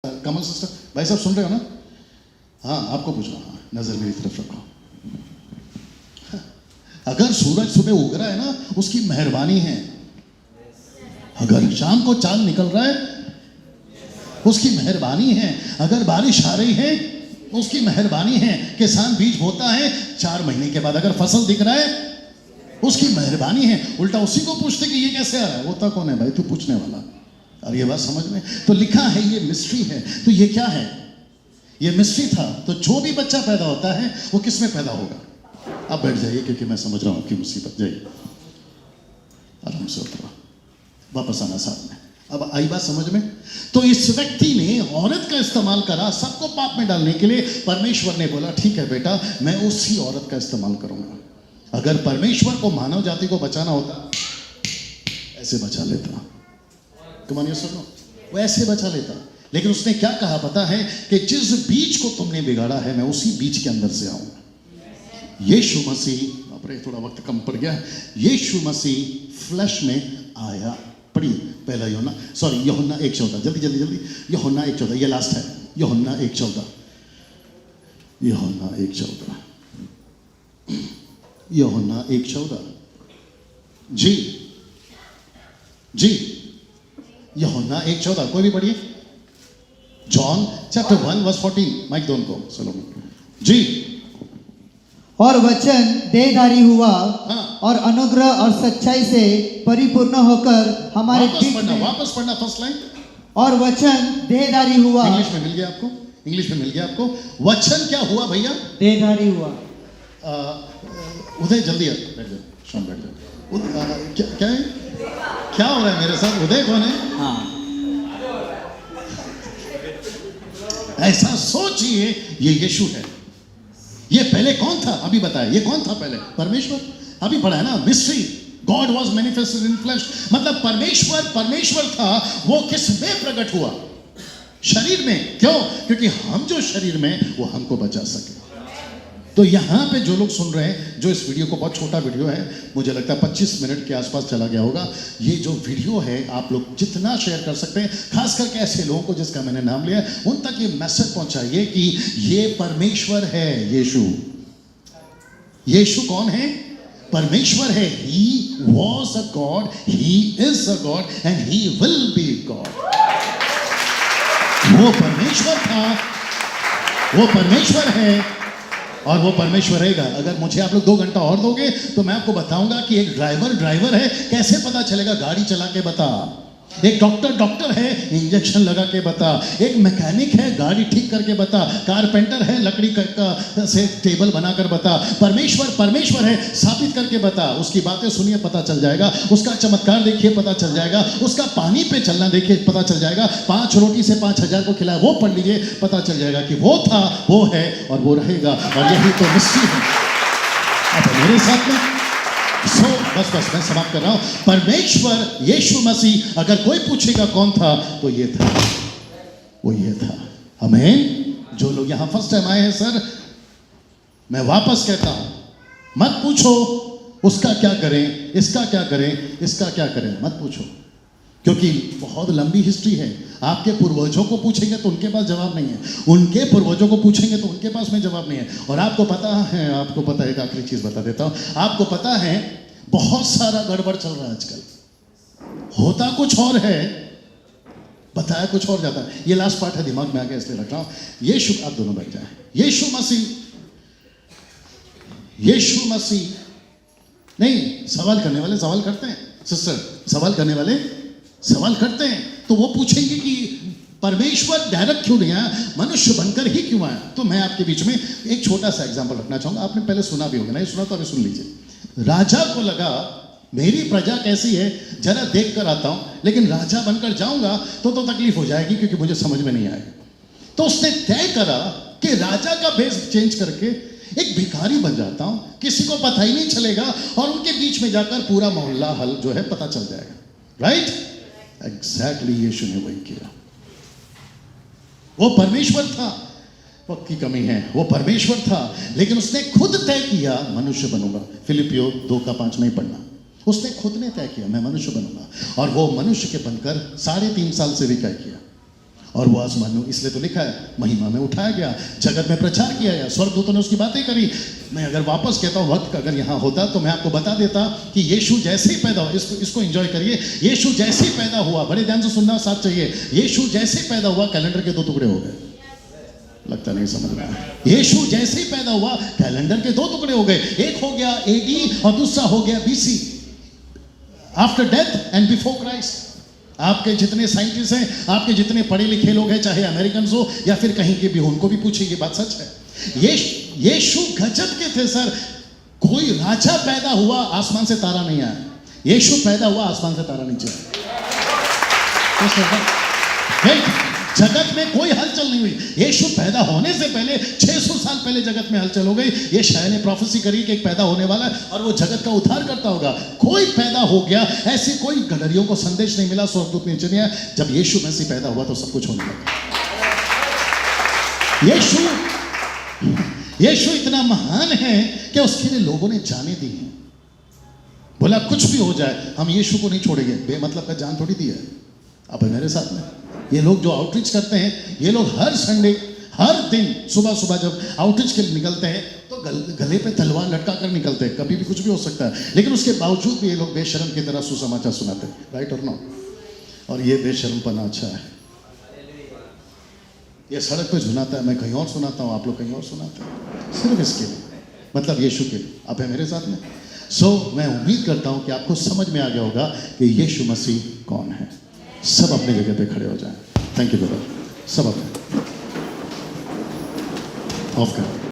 कमल sister, भाई साहब सुन रहे हो ना? हाँ आपको पूछ रहा हूँ, नजर मेरी तरफ रखो। अगर सूरज सुबह उग रहा है ना, उसकी मेहरबानी है। अगर शाम को चांद निकल रहा है, उसकी मेहरबानी है। अगर बारिश आ रही है, उसकी मेहरबानी है। किसान बीज बोता है, 4 महीने के बाद अगर फसल दिख रहा है, उसकी मेहरबानी है। उल्टा उसी को पूछते कि ये कैसे आ रहा है। होता कौन है भाई, तू पूछने वाला। और ये बात समझ में तो लिखा है, ये मिस्ट्री है। तो ये क्या है? ये मिस्ट्री था। तो जो भी बच्चा पैदा होता है वो किस में पैदा होगा? आप बैठ जाइए, क्योंकि मैं समझ रहा हूं आपकी मुसीबत। जाइए, आराम से उतरो, वापस आना साथ में। अब आई बात समझ में? तो इस व्यक्ति ने औरत का इस्तेमाल करा सबको पाप में डालने के लिए। परमेश्वर ने बोला ठीक है बेटा, मैं उसी औरत का इस्तेमाल करूंगा। अगर परमेश्वर को मानव जाति को बचाना होता, ऐसे बचा लेता। तुम्हारी सुनो, वो ऐसे बचा लेता। लेकिन उसने क्या कहा पता है? कि जिस बीज को तुमने बिगाड़ा है, मैं उसी बीज के अंदर से आऊंगा। यीशु मसीह, बापरे थोड़ा वक्त कम पड़ गया। यीशु मसीह फ्लैश में आया। पढ़िए पहला यूहन्ना 1:14, जल्दी जल्दी जल्दी। यूहन्ना 1:14, ये लास्ट है। यूहन्ना 1:14, यूहन्ना 1:14, यूहन्ना 1:14। जी जी, यूहन्ना 1:14, कोई भी पढ़िए। जॉन चैप्टर 1:14, माइक दो उनको, सलोमी जी। और वचन देहधारी हुआ, हाँ। और अनुग्रह और सच्चाई से परिपूर्ण होकर हमारे बीच में। वापस पढ़ना फर्स्ट लाइन। और वचन देहधारी हुआ। इंग्लिश में मिल गया आपको? इंग्लिश में मिल गया आपको? वचन क्या हुआ भैया? देहधारी हुआ। उदय जल्दी बैठ जाओ, शाम बैठ जाओ। क्या है? क्या हो रहा है मेरे साथ? उदय कौन है? हाँ, ऐसा सोचिए, ये यीशु है। ये पहले कौन था? अभी बताया, ये कौन था पहले? परमेश्वर। अभी पढ़ा है ना, mystery. God was manifested in flash. मतलब परमेश्वर था। वो किस में प्रकट हुआ? शरीर में। क्यों? क्योंकि हम जो शरीर में, वो हमको बचा सके। तो यहां पे जो लोग सुन रहे हैं, जो इस वीडियो को, बहुत छोटा वीडियो है, मुझे लगता है 25 मिनट के आसपास चला गया होगा। ये जो वीडियो है, आप लोग जितना शेयर कर सकते हैं, खास करके ऐसे लोगों को जिसका मैंने नाम लिया, उन तक ये मैसेज पहुंचाइए कि ये परमेश्वर है। यीशु कौन है? परमेश्वर है। He was a God, he is a God, and he will be God. वो परमेश्वर था, वो परमेश्वर है, और वो परमेश्वर रहेगा। अगर मुझे आप लोग 2 घंटा और दोगे तो मैं आपको बताऊंगा कि एक ड्राइवर है, कैसे पता चलेगा? गाड़ी चला के बता। एक डॉक्टर है, इंजेक्शन लगा के बता। एक मैकेनिक है, गाड़ी ठीक करके बता। कारपेंटर है, लकड़ी का से टेबल बनाकर बता। परमेश्वर है, साबित करके बता। उसकी बातें सुनिए, पता चल जाएगा। उसका चमत्कार देखिए, पता चल जाएगा। उसका पानी पे चलना देखिए, पता चल जाएगा। 5 रोटी से 5000 को खिलाया, वो पढ़ लीजिए, पता चल जाएगा कि वो था, वो है और वो रहेगा। और यही तो मिस्ट्री है। अब मेरे साथ में बस मैं समाप्त कर रहा हूं। परमेश्वर यीशु मसीह, अगर कोई पूछेगा कौन था, तो ये था, वो ये था। आमीन। जो लोग यहां फर्स्ट टाइम आए हैं, सर मैं वापस कहता हूं, मत पूछो उसका क्या करें, इसका क्या करें, इसका क्या करें, मत पूछो। क्योंकि बहुत लंबी हिस्ट्री है। आपके पूर्वजों को पूछेंगे तो उनके पास जवाब नहीं है, उनके पूर्वजों को पूछेंगे तो उनके पास में जवाब नहीं है। और आपको पता है, एक आखिरी चीज बता देता हूं। आपको पता है, बहुत सारा गड़बड़ चल रहा है आजकल। होता कुछ और है, बताया कुछ और जाता है। ये लास्ट पार्ट है, दिमाग में आ गया इसलिए रख रहा हूं। यीशु, आप दोनों बैठ जाए। यीशु मसीह नहीं, सवाल करने वाले सवाल करते हैं। सिस्टर, सवाल करने वाले सवाल करते हैं। तो वो पूछेंगे कि परमेश्वर डायरेक्ट क्यों नहीं आया, मनुष्य बनकर ही क्यों आया? तो मैं आपके बीच में एक छोटा सा एग्जांपल रखना चाहूंगा। आपने पहले सुना भी होगा, नहीं सुना तो अभी सुन लीजिए। राजा को लगा मेरी प्रजा कैसी है, जरा देख कर आता हूं, लेकिन राजा बनकर जाऊंगा तो तकलीफ हो जाएगी, क्योंकि मुझे समझ में नहीं आएगा। तो उसने तय करा कि राजा का भेष चेंज करके एक भिखारी बन जाता हूं, किसी को पता ही नहीं चलेगा, और उनके बीच में जाकर पूरा मोहल्ला हल जो है पता चल जाएगा। राइट? एग्जैक्टली यीशु ने वही किया। वो परमेश्वर था, वक्त की कमी है, वो परमेश्वर था, लेकिन उसने खुद तय किया मनुष्य बनूंगा। फिलिपियो 2:5 नहीं पढ़ना। उसने खुद ने तय किया मैं मनुष्य बनूंगा, और वो मनुष्य के बनकर 3.5 साल से भी तय किया। और वो आसमान में, इसलिए तो लिखा है महिमा में उठाया गया, जगत में प्रचार किया गया, स्वर्गदूतों ने उसकी बातें करी। मैं अगर वापस कहता हूँ वक्त अगर यहाँ होता तो मैं आपको बता देता कि यीशु जैसे ही पैदा हुआ, इसको एंजॉय करिए, यीशु जैसे ही पैदा हुआ, बड़े ध्यान से सुनना साथ चाहिए, यीशु जैसे ही पैदा हुआ कैलेंडर के 2 टुकड़े हो गए। लगता नहीं समझ में आया। यीशु जैसे ही पैदा हुआ कैलेंडर के 2 टुकड़े हो गए, एक हो गया एडी और दूसरा हो गया BC, after death and before Christ. आपके जितने साइंटिस्ट हैं, आपके जितने पढ़े लिखे लोग हैं, चाहे अमेरिकन हो या फिर कहीं के भी हो, उनको भी पूछिए, ये बात सच है। यीशु गजब के थे सर। कोई राजा पैदा हुआ आसमान से तारा नहीं आया, यीशु पैदा हुआ आसमान से तारा नीचे आया। जगत में कोई हलचल नहीं हुई, यीशु पैदा होने से पहले 600 साल पहले जगत में हलचल हो गई। ये शायद ने प्रोफेसी करी कि एक पैदा होने वाला है और वो जगत का उद्धार करता होगा। कोई पैदा हो गया, ऐसे कोई गडरियों को संदेश नहीं मिला, स्वर्गदूत नीचे नहीं आया। जब यीशु मसीह पैदा हुआ तो सब कुछ होने लगा। यीशु इतना महान है कि उसके लिए लोगों ने जाने दी है। बोला कुछ भी हो जाए हम यीशु को नहीं छोड़ेंगे, बेमतलब का जान थोड़ी दी है। अब मेरे साथ में ये लोग जो आउटरीच करते हैं, ये लोग हर संडे हर दिन सुबह सुबह जब आउटरीच के लिए निकलते हैं तो गले पे तलवार लटका कर निकलते हैं, कभी भी कुछ भी हो सकता है, लेकिन उसके बावजूद भी ये लोग बेशर्म की तरह सुसमाचार सुनाते हैं, राइट और नॉट। और ये बेशर्मपना अच्छा है। ये सड़क पे सुनाता है, मैं कहीं और सुनाता हूँ, आप लोग कहीं और सुनाते हैं, सिर्फ इसके लिए, मतलब यीशु के लिए। आप है मेरे साथ में। मैं उम्मीद करता हूँ कि आपको समझ में आ गया होगा कि यीशु मसीह कौन है। सब अपनी जगह पे खड़े हो जाएं। Thank you brother. सब अपने ऑफ कर।